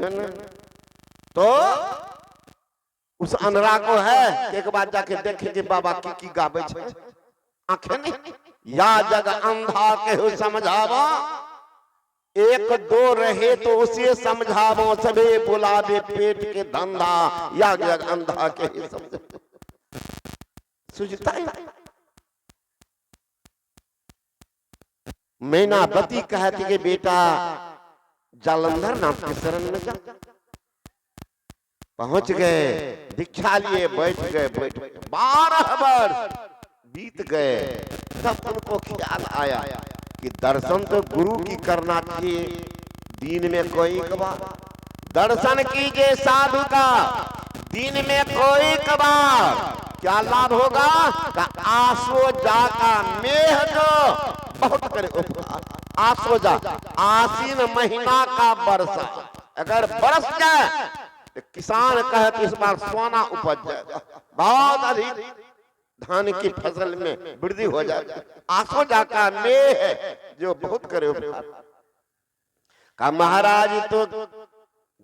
है ना। तो उस अनरा को है कि एक बार जाके देखे कि बाबा की गावे छे। आंखें नहीं या जग अंधा के हो समझावा, एक दो रहे तो उसे समझावो, सबे बुलावे पेट के धंधा, या जग अंधा के ही समझ सुझता है। मैनावती कहती कि बेटा जालंधर नाथ के शरण में जा। पहुंच गए, दीक्षा लिए, बैठ गए। 12 वर्ष बीत गए। तब उनको ख्याल आया कि दर्शन तो गुरु की करना चाहिए, दिन में कोई कबार दर्शन कीजिए साधु का, दिन में कोई कबार। क्या लाभ होगा? आसो जा का मेह जो बहुत करे उपकार। आसो जा आसीन महीना का वर्षा अगर बरस जाए तो किसान कहे तो इस बार सोना उपज जाएगा, बहुत अधिक धान की फसल में वृद्धि हो जाएगी। आसो जा का मेह जो बहुत करे उपकार। का महाराज तो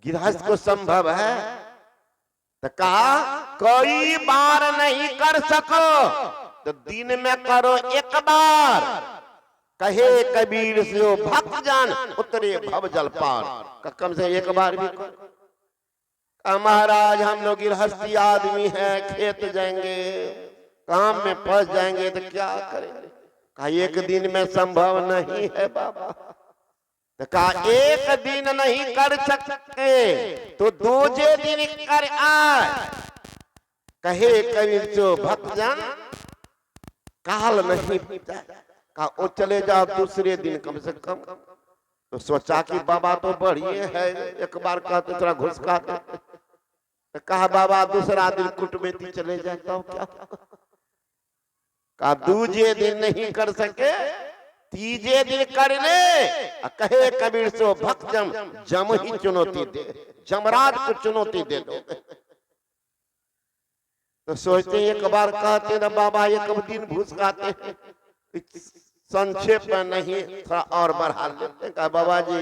गृहस्थ को संभव है, तो कहा कोई बार नहीं कर सको तो दिन में करो एक बार। कहे कबीर से भक्त जन उतरे भव जल पार। कम से एक बार भी कहा महाराज हम लोग गृहस्थी आदमी हैं, खेत जाएंगे, काम में फंस जाएंगे तो क्या करेंगे। कहा एक दिन में संभव नहीं है बाबा। तो कहा एक दिन नहीं कर सकते तो दूजे दिन कर आए। कहे कबीर जो भक्तजन काल नहीं कहा वो चले जाओ दूसरे दिन कम से कम। तो सोचा कि बाबा तो बढ़िया है, एक बार कहते थोड़ा घुस खाते। तो कहा बाबा दूसरा दिन कुटमेती चले जाता हूँ क्या। कहा दूजे दिन नहीं कर सके तीजे दिन कर ले। कहे कबीर से भक्त जम ही चुनौती दे, जमराज को चुनौती दे दो। तो सोचते एक बार कहते ना बाबा एक दिन घुस खाते हैं, संक्षेप में नहीं थोड़ा और बढ़ा लेते। कहा बाबा जी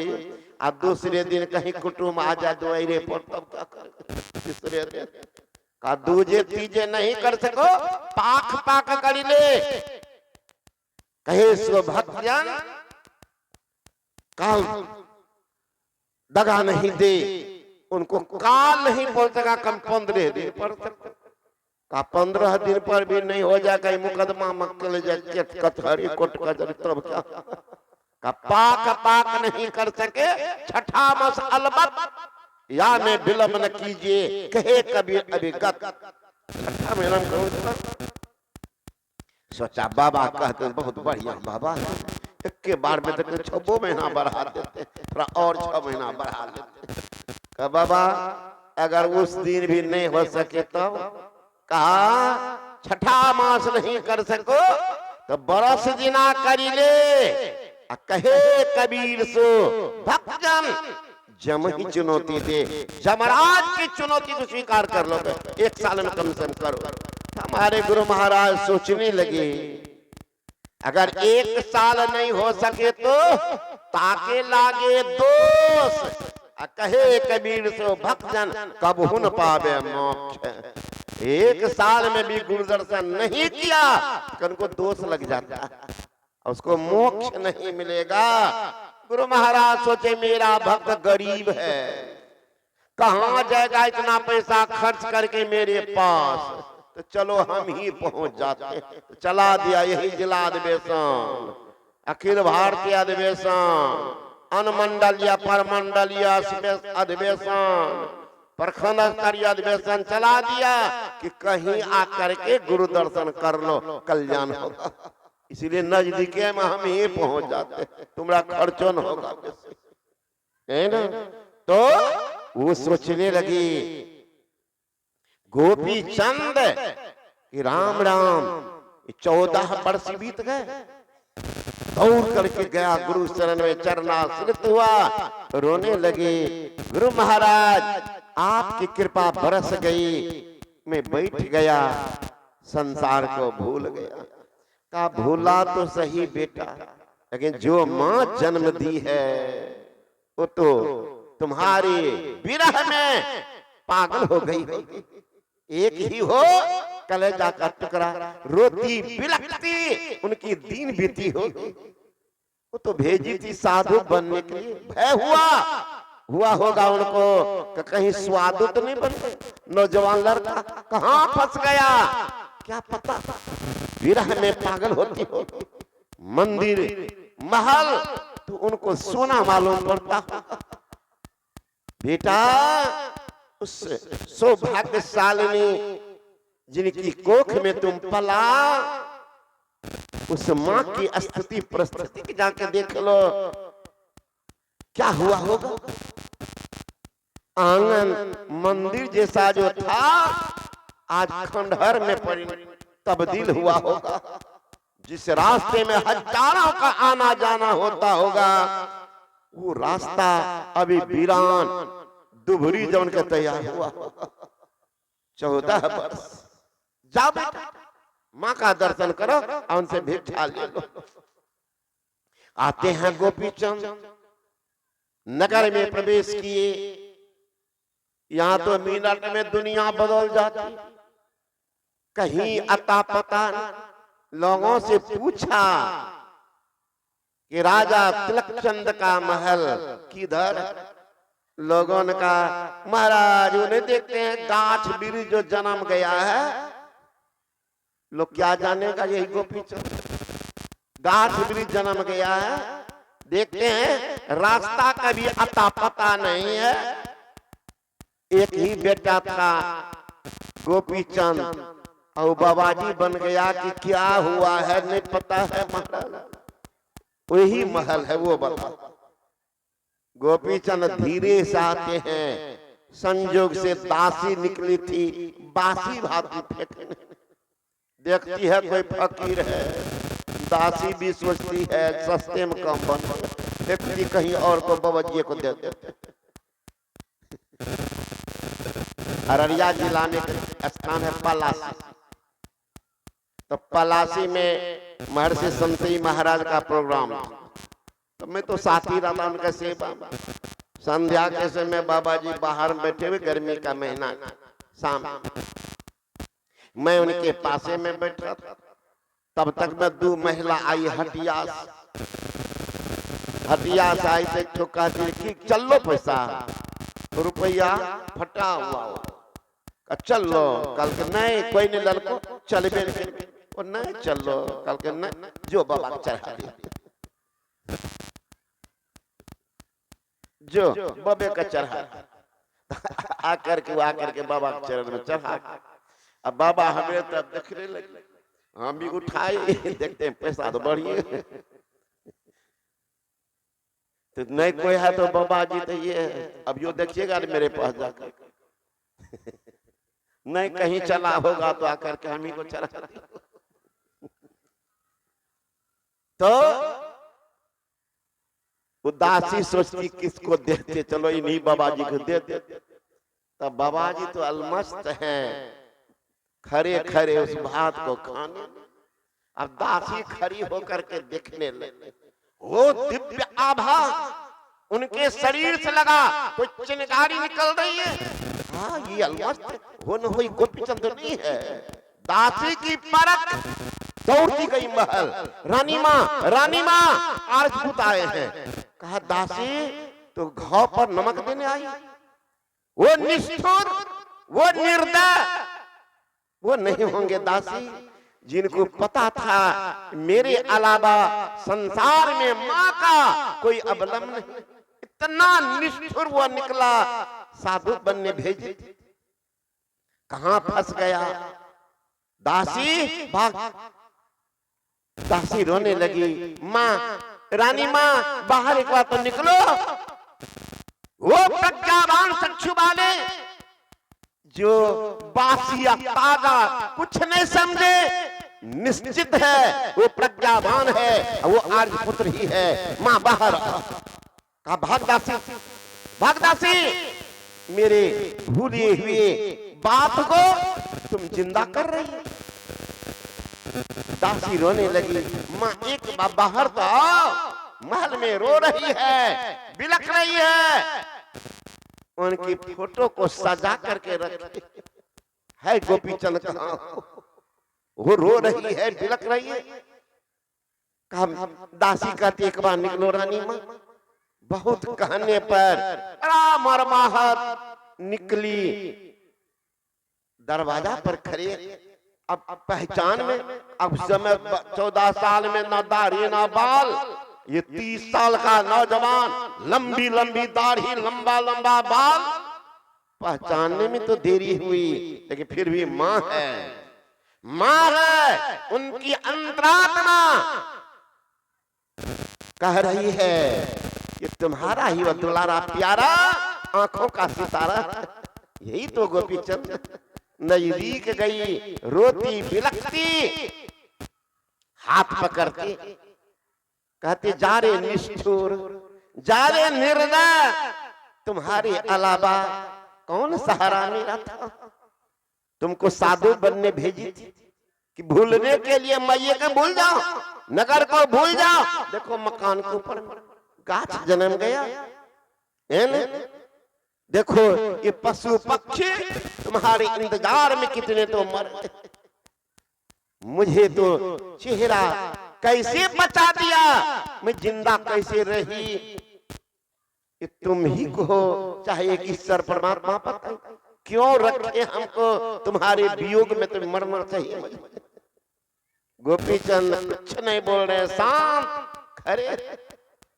आप दूसरे दिन कहीं कुटुंब आ जा द्वारे पर तब क्या करेंगे। तीसरे दिन कहा दूजे तीजे नहीं कर सको पाख पाक कर ले। कहे सो भक्तजन काल दगा नहीं दे, उनको काल नहीं बोल सका कम 15 दिन पर। का 15 दिन पर भी नहीं हो जाए कहीं मुकदमा मक्कल जाए कचहरी कोर्ट कचहरी तब क्या। का पाक पाक नहीं कर सके छठा मास अलबत या में विलंब न कीजिए। कहे कबीर अभिगत छठा महीना में सोचा बाबा कहते बहुत बढ़िया बाबा एक के बार में तो 6 महीना बढ़ा देते, थोड़ा और 6 महीना बढ़ा लेते। कहा बाबा अगर उस दिन भी नहीं हो सके तब। कहा छठा मास नहीं कर सको तो बरस दिना करी ले। कहे कबीर सो भक्तजन जम ही चुनौती दे, जमराज की चुनौती को स्वीकार कर लो तो 1 साल में कम से कम करो। हमारे गुरु महाराज सोचने लगे अगर 1 साल नहीं हो सके तो ताके लागे दोष। कहे कबीर से भक्तजन कब हुन पावे मोक्ष। 1 साल में भी गुरु दर्शन नहीं किया तो उनको दोष लग जाता है, उसको मोक्ष नहीं मिलेगा। गुरु महाराज सोचे मेरा भक्त गरीब है, कहां जाएगा इतना पैसा खर्च करके मेरे पास, तो चलो हम ही पहुंच जाते। चला दिया यही जिला अधिवेशन, अखिल भारतीय अधिवेशन, अनुमंडलीय परमंडलीय अधिवेशन, प्रखंड स्तरीय अधिवेशन चला दिया कि कहीं आकर के गुरु दर्शन कर लो कल्याण होगा। इसलिए नजदीके में हम ही पहुंच जाते, तुम्हारा खर्चो न होगा है ना। तो वो सोचने लगी गोपी चंद कि राम राम 14 वर्ष बीत गए। दौड़ करके गया गुरु शरण में, चरणाश्रित हुआ, रोने लगे। गुरु महाराज आपकी कृपा बरस गई, मैं बैठ गया, संसार को भूल गया। का भूला तो सही बेटा, लेकिन जो माँ जन्म दी है वो तो तुम्हारे विरह में पागल हो गई होगी। एक ही हो कलेजा का टुकड़ा, रोती बिलखती उनकी दीन बीती होगी। वो तो भेजी थी साधु बनने के लिए, भय हुआ होगा उनको कि कहीं स्वादु तो नहीं बन गए। नौजवान लड़का कहाँ फंस गया क्या पता, विरह में पागल होती होगी। मंदिर महल तो उनको सोना मालूम पड़ता। बेटा उस सौभाग्यशालिनी जिनकी कोख में तुम पला, उस माँ की स्थिति परिस्थिति जाके देख लो क्या हुआ होगा। आंगन मंदिर जैसा जो था आज खंडहर में तब्दील हुआ होगा। जिस रास्ते में हजारों का आना जाना होता होगा, वो रास्ता अभी वीरान दुभरी जौन के तैयार हुआ। 14 वर्ष जाओ बेटा माँ का दर्शन करो और उनसे भिक्षा ले लो। आते हैं गोपीचंद, नगर में प्रवेश किए। यहाँ तो मिनट में दुनिया बदल जाती। कहीं अता पता लोगों से पूछा कि राजा तिलकचंद का महल किधर। लोगों ने कहा महाराज उन्हें देखते हैं गाछ बिरी जो जन्म गया है। लोग क्या जानेगा, यही गोपीचंद गाछ बिरी जन्म गया है। देखते हैं रास्ता का भी अता पता नहीं है। एक ही बेटा था गोपीचंद और बाबाजी बन गया कि क्या हुआ है नहीं पता है महाराज। वही महल है वो बता। गोपीचंद धीरे से आते हैं, संजोग से दासी निकली थी, बासी भाती फेंकने। देखती है कोई फकीर है, दासी भी सोचती है सस्ते में कम बन, फेंकती कहीं और को बाबाजी को दे देते। अररिया जिला में स्थान है पलासी। तो पलासी में महर्षि संतई महाराज का प्रोग्राम था। तो मैं तो साथी रहा उनका सेवा। संध्या के समय बाबा जी बाहर बैठे हुए, गर्मी का महीना शाम, मैं उनके पासे में बैठा था। तब तक में 2 महिला आई हटियास आई से ठोका कि चलो पैसा रुपया फटा हुआ चल लो। कल के नहीं कोई नहीं लड़को चल वो नहीं चल लो। कल के नहीं जो बाबा चढ़ा जो बाबे का चढ़ा आकर के बाबा के चरण में चढ़ा। अब बाबा हमें तब देखने लगे, हम भी उठाए देखते हैं पैसा तो बढ़िए। तो नहीं कोई है तो बाबा जी तो ये अब यो देखिएगा मेरे पास जाकर नहीं कहीं चला होगा तो आकर के हम ही को चढ़ा। तो उदासी सोचती किसको देते, चलो इन्हीं बाबा जी को दे दे। तब बाबा जी तो अलमस्त हैं, खरे खरे उस भात को खाने। अब दासी खड़ी होकर के देखने लगे। वो दिव्य आभा उनके शरीर से लगा, कोई चिंगारी निकल रही है। हाँ ये अलमस्त हो न हो गोपीचंद नहीं है। दासी की परख दौड़ती गई महल। रानी माँ राजपूत आए हैं। कहा दासी तो घाव पर नमक देने आई। वो निष्ठुर, वो निर्दय वो नहीं होंगे दासी जिनको पता था मेरे अलावा संसार में माँ का कोई अवलंबन नहीं। इतना निष्ठुर वो निकला, साधु बनने भेजे। कहां फंस गया दासी, भाग। दासी रोने लगी, माँ रानी माँ बाहर एक बार तो निकलो। वो प्रज्ञावान चक्षु वाले जो बासिया ताजा कुछ नहीं समझे, निश्चित है वो प्रज्ञावान है, वो आर्यपुत्र ही है। माँ बाहर कहा भाग दासी मेरे भूले हुए बाप को तुम जिंदा कर रही है। दासी रोने लगी, माँ एक बार बाहर तो आओ। महल में रो रही है, बिलख रही है। उनकी फोटो को सजा करके रखे है। गोपी चंद कहाँ? वो रो रही है, बिलक रही है। कहा दासी कहती एक बार निकलो रानी माँ। बहुत कहने पर मरमाहत निकली, दरवाजा पर खड़े। अब पहचान में, अब समय 14 साल में ना दाढ़ी ना बाल, ये 30 साल का नौजवान, लंबी लंबी दाढ़ी, लंबा लंबा बाल। पहचानने में तो देरी हुई, लेकिन फिर भी माँ है, माँ है। उनकी अंतरात्मा कह रही है ये तुम्हारा ही वो दुलारा प्यारा आंखों का सितारा। यही तो गोपी चंद नजदीक गई, रोती बिलखती, हाथ पकड़ती, कहते जा रे निष्ठुर, जा रे निर्दय, तुम्हारे अलावा कौन सहारा मेरा था। तुमको साधु बनने भेजी थी कि भूलने के लिए मैये को भूल जाओ, नगर को भूल जाओ। देखो मकान के ऊपर गाछ जन्म गया, देखो ये पशु पक्षी तुम्हारे इंतजार में कितने तो मर। मुझे तो चेहरा कैसे बचा दिया, मैं जिंदा कैसे रही, ये तुम ही को हो। चाहे एक ईश्वर परमात्मा पता क्यों रखे हमको, तुम्हारे वियोग में तो मरना चाहिए। गोपी चंद कुछ नहीं बोल रहे, शांत खड़े।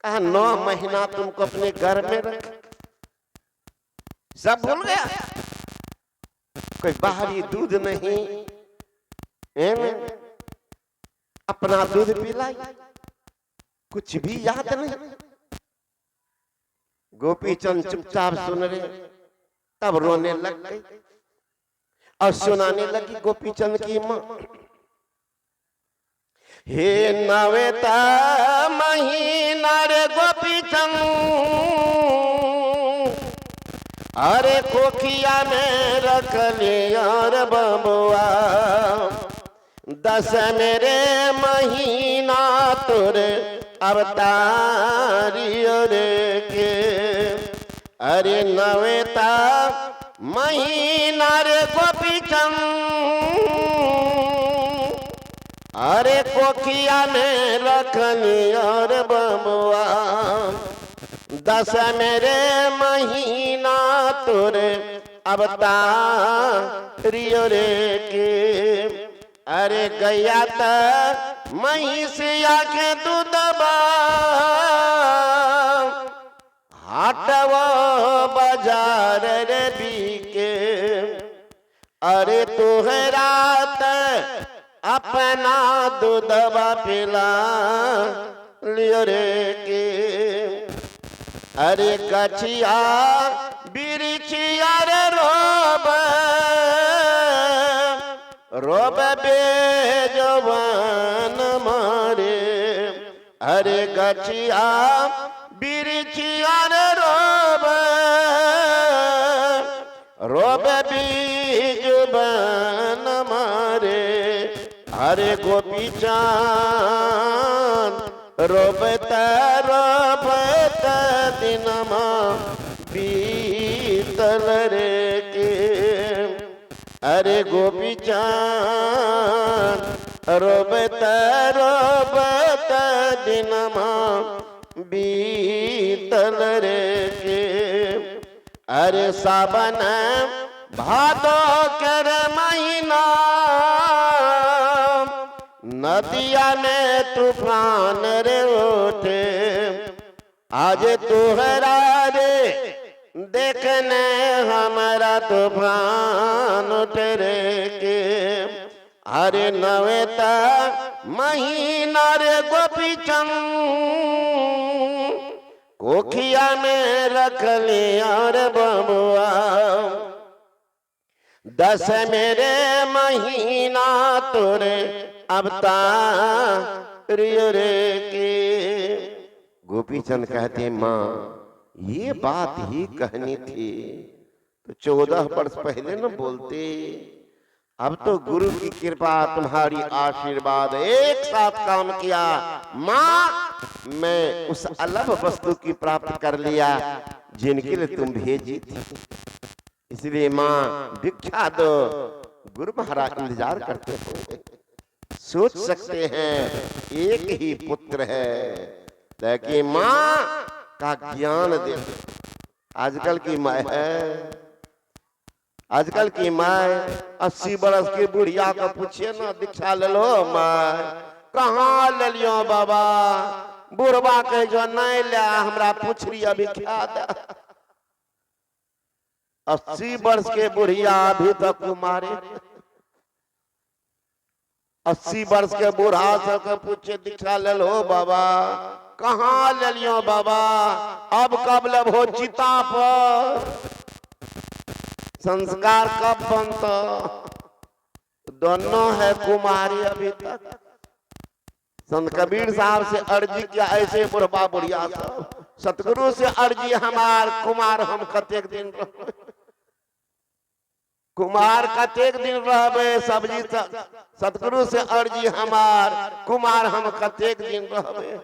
कहा 9 महीना तुमको अपने घर में रख, सब भूल गया। कोई बाहरी दूध नहीं, अपना दूध पिलाई, कुछ भी याद नहीं। गोपी चंद चुपचाप सुन रहे, तब रोने लग गई और सुनाने लगी गोपी चंद की माँ। हे नवेता महीना रे गोपी चंद, अरे कोखिया में रख लिया रे बबुआ, 10 मेरे महीना तुरे अवतारियो रे के। अरे नवेता महीना रे गोपी चंद, अरे कोखिया में रखनी और बबुआ, 10 मेरे महीना तुरे अवतारियो रे के। अरे गया त महिषिया के दूधबा, हाटवा बाजार रे बीके। अरे तुहरा त अपना दूधबा पिला लियो रे के। अरे कछिया बिरिछिया रे रोब, रोब बेजवान मारे। अरे गछिया बिरिछिया रे रोब, रोब बेजवान मारे। अरे गोपी चांद रोबता रोबता दिनमा बीतल रे के। अरे गोपी चांद रोबता रोबता दिनमा बीतल रे के। अरे सावन भादो कर महीना, नदिया में तूफान रे उठे। आज तुहरा रे देखने हमारा तूफान उठे रे के। अरे नवेता महीना रे गोपी चंद, कोखिया में रख लिया रे बबुआ, 10 मेरे महीना तुरे अवतारियो रे के। गोपी चंद कहते माँ ये बात ही कहनी थी तो 14 वर्ष पहले न बोलते। अब तो गुरु की कृपा, तुम्हारी आशीर्वाद एक साथ काम किया। माँ मैं उस अलग वस्तु की प्राप्त कर लिया जिनके लिए तुम भेजी थी। इसलिए माँ भिक्षा दो। गुरु महाराज इंतजार करते होंगे, सोच सकते हैं एक ही पुत्र है, लेकिन माँ का ज्ञान दे। आजकल की माँ है, आजकल की माँ 80 बरस की बुढ़िया को पूछिए ना, दीक्षा ले लो माँ, कहाँ ले लियो बाबा, बुढ़वा के जो नहीं लिया हमरा पूछ रही अभी क्या दे। 80 वर्ष के बुढ़िया अभी तक कुमारी। 80 वर्ष के बूढ़ा सबके पूछे दीक्षा ले लो बाबा, कहाँ ले लियो बाबा, अब कब लेबो चिता पर, संस्कार कब बनता, दोनों है कुमारी अभी तक। संत कबीर साहब से अर्जी किया ऐसे बुढ़वा बुढ़िया सब, सतगुरु से अर्जी हमार कुमार हम कतेक दिन रह, कुमार कतेक दिन रहबे, सब्जी सतगुरु से अर्जी हमार कुमार हम कतेक दिन रहबे।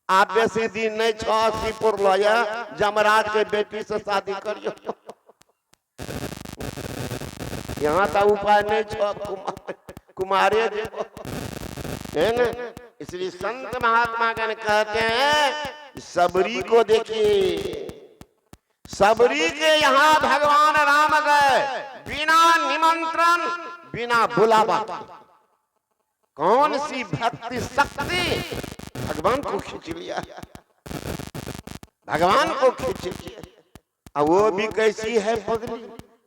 आप बेसी दिन नहीं 80 पुर लिया, जमराज के बेटी से शादी करियो। यहाँ तो उपाय नहीं छो, कुमारे है ना। इसलिए संत महात्मा गण कहते हैं सबरी को देखिए, सबरी के यहाँ भगवान राम गए बिना निमंत्रण बिना बुलावा। कौन सी भक्ति शक्ति, भगवान को खींच लिया, भगवान को खींच लिया। अब वो भी कैसी है पगली,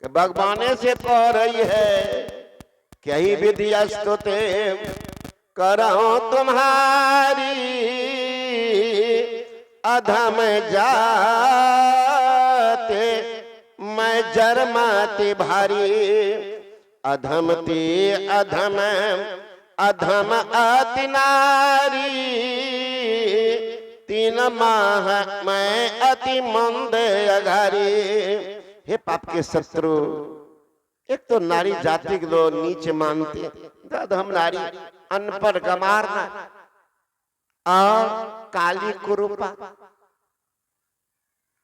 भगवाने से कह रही है क्या ही विधि स्तुते करो तुम्हारी, अधम जाते मैं जरमाती भारी, अधम ती अधम अधम अति नारी, 3 माह मैं अति मंद अघारी। हे पाप के शत्रु, एक तो नारी जाति को लोग नीचे मानते, अधम नारी, अनपढ़ गमारना और काली कुरूपा।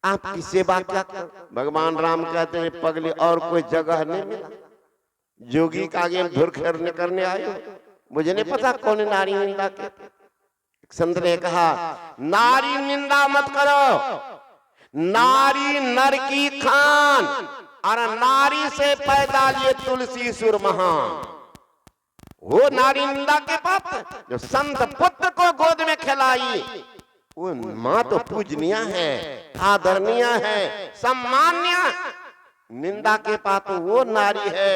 आपकी सेवा क्या कर, भगवान राम कहते हैं पगली और कोई जगह नहीं मिला, जोगी का आगे धुर खेरने करने आए, मुझे नहीं पता कौन नारी निंदा के। संत ने कहा नारी निंदा मत करो, नारी नर की खान, और नारी से पैदा लिए तुलसी सुर महान। वो नारी निंदा के पाप जो संत पुत्र को गोद में खिलाई, वो माँ तो पूजनीय है, आदरणीय है, सम्मान्य। निंदा के पाप वो नारी है,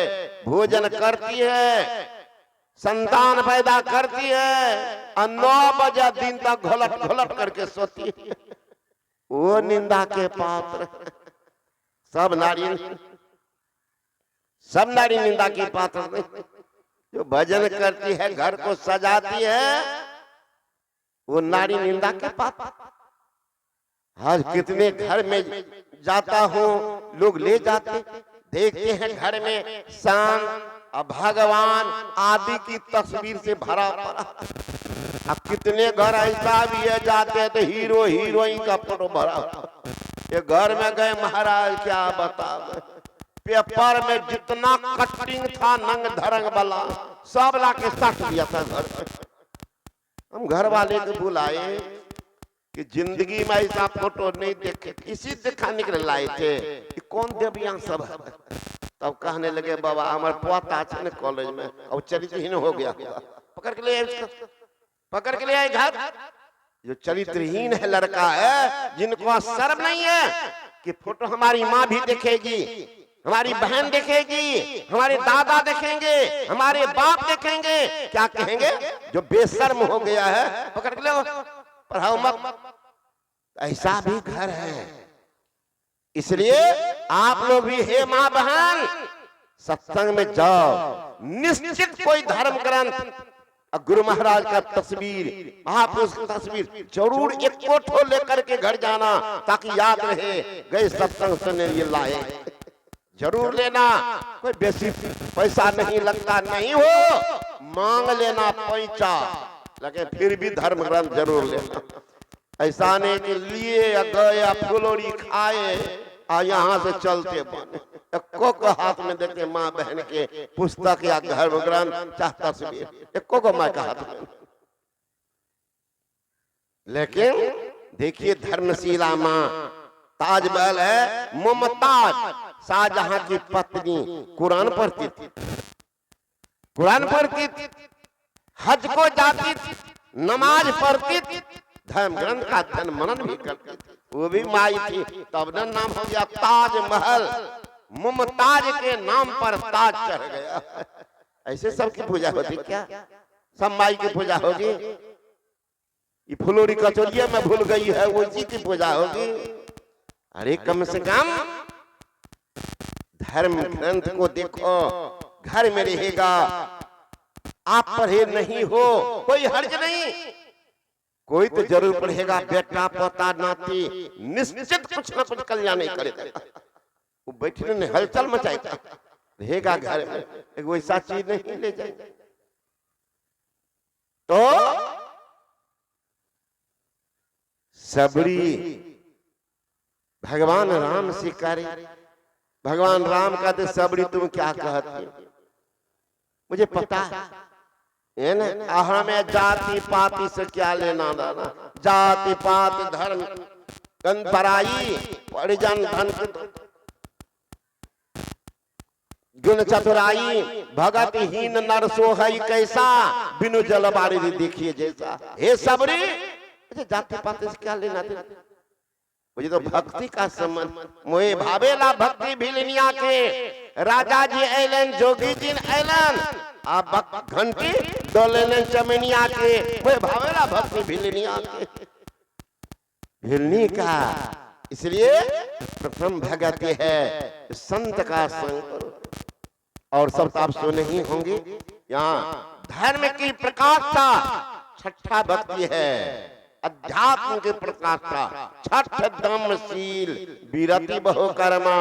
भोजन करती है, संतान पैदा करती है, और 9 बजे दिन तक घोलट घोलट करके सोती है, वो निंदा के पात्र। सब नारी निंदा की पात्र नहीं। जो भजन करती है, घर को सजाती है, वो नारी निंदा के पात्र। आज कितने घर में जाता हूँ, लोग ले जाते, देखते हैं घर में शांत और भगवान आदि की तस्वीर से भरा पड़ा। अब कितने घर ऐसा भी है जाते हैं तो हीरो हीरोइन का फोटो भरा। ये घर में गए महाराज क्या बता, पेपर में जितना कटिंग था नंग धरंग वाला सब ला के सट दिया था घर में। हम घर वाले को बुलाए कि जिंदगी में ऐसा फोटो नहीं देखे, इसी दिखाने के लिए लाए थे कि कौन देवियां सब है। तब कहने लगे बाबा हमारे पोता है कॉलेज में, अब चरित्रहीन हो गया, पकड़ के ले आए घर। जो चरित्रहीन है लड़का है, जिनको शर्म नहीं है कि फोटो हमारी माँ भी देखेगी, हमारी बहन देखेगी, हमारे दादा देखेंगे, हमारे बाप देखेंगे, क्या कहेंगे? जो बेशर्म हो गया है पकड़ के लो, पढ़ाओ मत। ऐसा भी घर है। इसलिए आप लोग भी हे माँ बहन सत्संग में जाओ, निश्चित कोई धर्म ग्रंथ गुरु महाराज का तस्वीर, महापुरुष की तस्वीर जरूर एक फोटो लेकर के घर जाना, ताकि याद रहे गए सत्संग सुनने ये लाए। जरूर लेना, कोई बेसी पैसा नहीं लगता, नहीं हो मांग लेना पैसा, लेकिन फिर भी धर्म ग्रंथ जरूर लेना। ऐसा नहीं कि लिए या गए या फुलोरी खाए और यहाँ से चलते बने। एक्को को हाथ में देखे माँ बहन के पुस्तक या धर्म ग्रंथ चाहे तस्वीर, एक्को को माँ का हाथ में। लेकिन देखिए धर्मशीला माँ ताजमहल है, मुमताज शाहजहां की पत्नी कुरान पढ़ती थी, कुरान पढ़ती थी, हज को जाती थी, नमाज पढ़ती थी, धर्म ग्रंथ का अध्ययन मनन भी करती थी। वो भी माई थी, तब न नाम हो गया ताजमहल। मुमताज के नाम पर ताज चढ़ गया। ऐसे सबकी पूजा होती क्या? सब माई की पूजा होगी? ये फुलोरी कचौरिया में भूल गई है, वो इसी की पूजा होगी? अरे कम से कम धर्म ग्रंथ को देखो, घर में रहेगा, आप पढ़े नहीं हो कोई हर्ज नहीं, कोई तो जरूर पढ़ेगा, बेटा पोता नाती निश्चित कुछ ना कुछ कल्याण नहीं करेगा। वो बैठने ने हलचल मचाएगा, रहेगा घर में, एक वैसा चीज नहीं ले जाएगा। तो सबरी भगवान राम से करे, भगवान राम कहते सबरी तुम क्या कहती? मुझे पता है ना, हमें जाति पाति से क्या लेना देना, जाति पाति धर्म गंधराई परिजन धन गुण चतुराई भगत हीन नर सोहई कैसा, बिनु जल बारी देखिए जैसा। हे सबरी मुझे जाति पाति से क्या लेना देना, मुझे तो भक्ति का संबंध। मोहे भावेला भक्ति भिलनिया के, राजा जी ऐलन जोगी जी ऐलन, आप घंटी डोलेन चमनिया के, मोहे भावेला भक्ति भिलनिया के, भिलनी का। इसलिए प्रथम भगत है संत का संग करो। और सब तो आप सुने ही होंगे, यहाँ धर्म की प्रकाशता छठा भक्ति है, अध्यात्म के प्रकाशता छठ दमशील विरति बहु कर्मा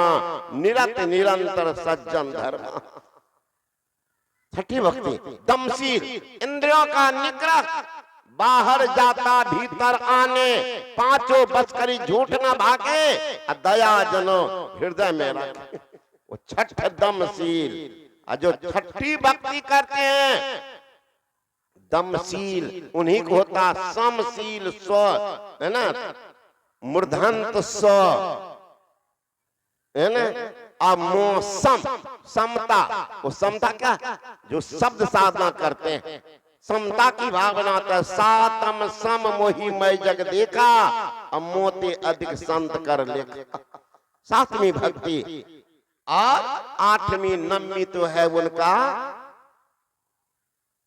निरत निरंतर सज्जन धर्म। छठी भक्ति दमशील, इंद्रियों का निग्रह, बाहर जाता भीतर आने, पांचों बच करी झूठ न भागे, दया जनो हृदय में रखे, वो छठ दमशील। जो छठी भक्ति करते हैं दमशील, उन्हीं को होता समशील स्व, है ना, मूर्धन्त स्व, है ना, अमोसम समता। वो समता क्या? जो शब्द साधना करते हैं, समता की भावना था। सातम सम मोहि मैं जग देखा, अमोते अधिक संत कर लेखा। सातवीं भक्ति और आठवीं नवमी तो है उनका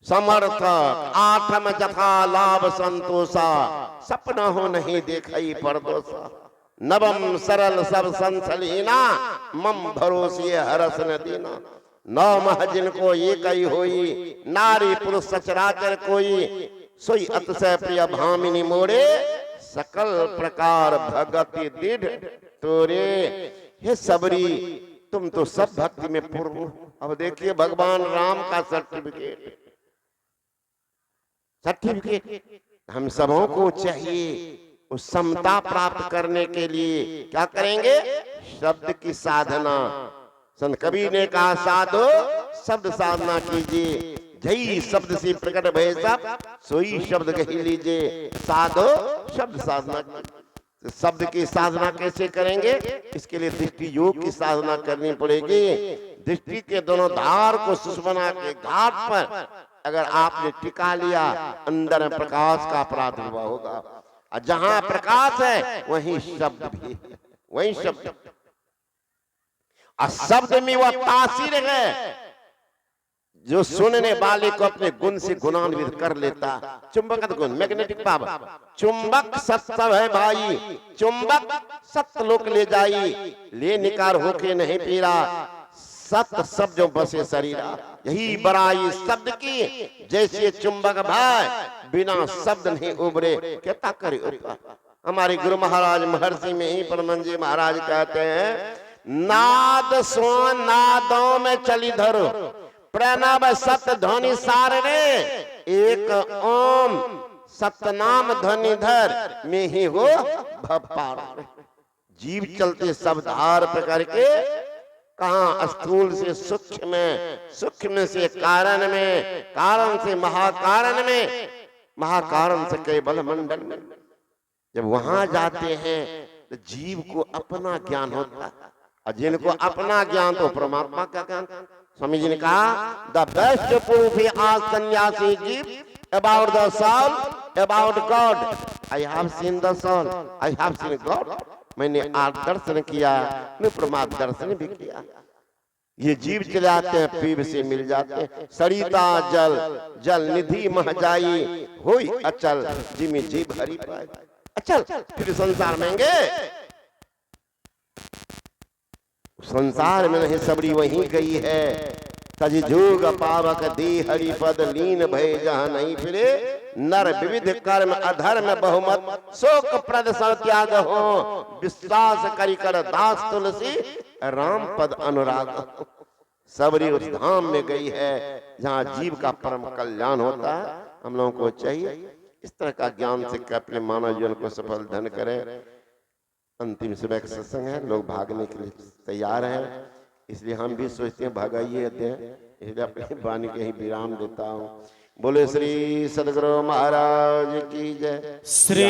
समर्थक। आठम जथा लाभ संतोषा, सपना हो नहीं देखई परदोषा। नवम सरल सब संसलीना, मम भरोसे हरस न दीना। नौ मह जिनको एक ही होई, नारी पुरुष सचराचर कोई, सोई अतिशय प्रिय भामिनी मोरे, सकल प्रकार भगति दृढ़ तोरे। हे सबरी तुम तो सब भक्ति में पूर्ण हो। अब देखिए भगवान राम का सर्टिफिकेट, सर्टिफिकेट हम सबों को चाहिए। उस समता प्राप्त करने के लिए क्या करेंगे? शब्द की साधना। संत कबीर ने कहा साधो शब्द साधना कीजिए, जई शब्द से प्रकट भय सब, सोई शब्द कही लीजिए। साधो शब्द साधना। शब्द की साधना कैसे करेंगे? इसके लिए दृष्टि योग की साधना करनी पड़ेगी। दृष्टि के दोनों धार को सुषमना के घाट पर अगर आपने टिका लिया, अंदर में प्रकाश का प्रादुर्भाव होगा। और जहां प्रकाश है वहीं शब्द भी है, वहीं शब्द। और शब्द में वह तासीर है जो सुनने वाले को अपने गुण से गुणान्वित कर लेता। चुंबक गुण, मैग्नेटिक पावर। चुंबक सत्य है भाई, चुंबक सत्य लोक ले जाई, ले निकार होके नहीं पीरा, सत्य सब जो बसे शरीरा। यही बड़ाई शब्द की, जैसे चुंबक भाई बिना शब्द नहीं उभरे, क्या करे उपा। हमारे गुरु महाराज महर्षि में ही परमन जी महाराज कहते हैं, नाद स्वन नादों में चली धरो, प्रणव सत्य ध्वनि सार रे, एक ओम सतनाम ध्वनिधर में ही हो भपार। जीव चलते सब धार पे करके कहा स्थूल से सूक्ष्म में, सूक्ष्म से कारण में, कारण से महाकारण में, महाकारण से केवल मंडल में। जब वहां जाते हैं तो जीव को अपना ज्ञान होता है, और जिनको अपना ज्ञान तो परमात्मा का ज्ञान। स्वामी जी ने कहा द बेस्ट प्रूफ आज सन्यासी जीव about the soul, about God. I have seen the soul, I have seen God. मैंने आज दर्शन किया, मैं परमात्मा दर्शन भी किया। ये जीव चले आते हैं, पीव से मिल जाते हैं। सरिता जल, जल निधि मह जाई, होई अचल जिमि जीव हरि पाए। अचल फिर संसार में गए, संसार में नहीं सबरी वहीं गई है। तज जोग पावक दी हरि पद लीन भय जहाँ नहीं फिरे। नर विविध कर्म अधर्म बहुमत शोक प्रद सर त्याग हो। विश्वास करी कर दास तुलसी राम पद अनुराग। सबरी उस धाम में गई है जहाँ जीव का परम कल्याण होता है। हम लोगों को चाहिए इस तरह का ज्ञान से अपने मानव जीवन को सफल धन करें। अंतिम सुबह का सत्संग है, लोग भागने के लिए तैयार हैं, इसलिए हम भी सोचते हैं भागाइए अध्ययन, इसलिए अपनी वाणी के ही विराम देता हूँ। बोले श्री सदगुरु महाराज की जय। श्री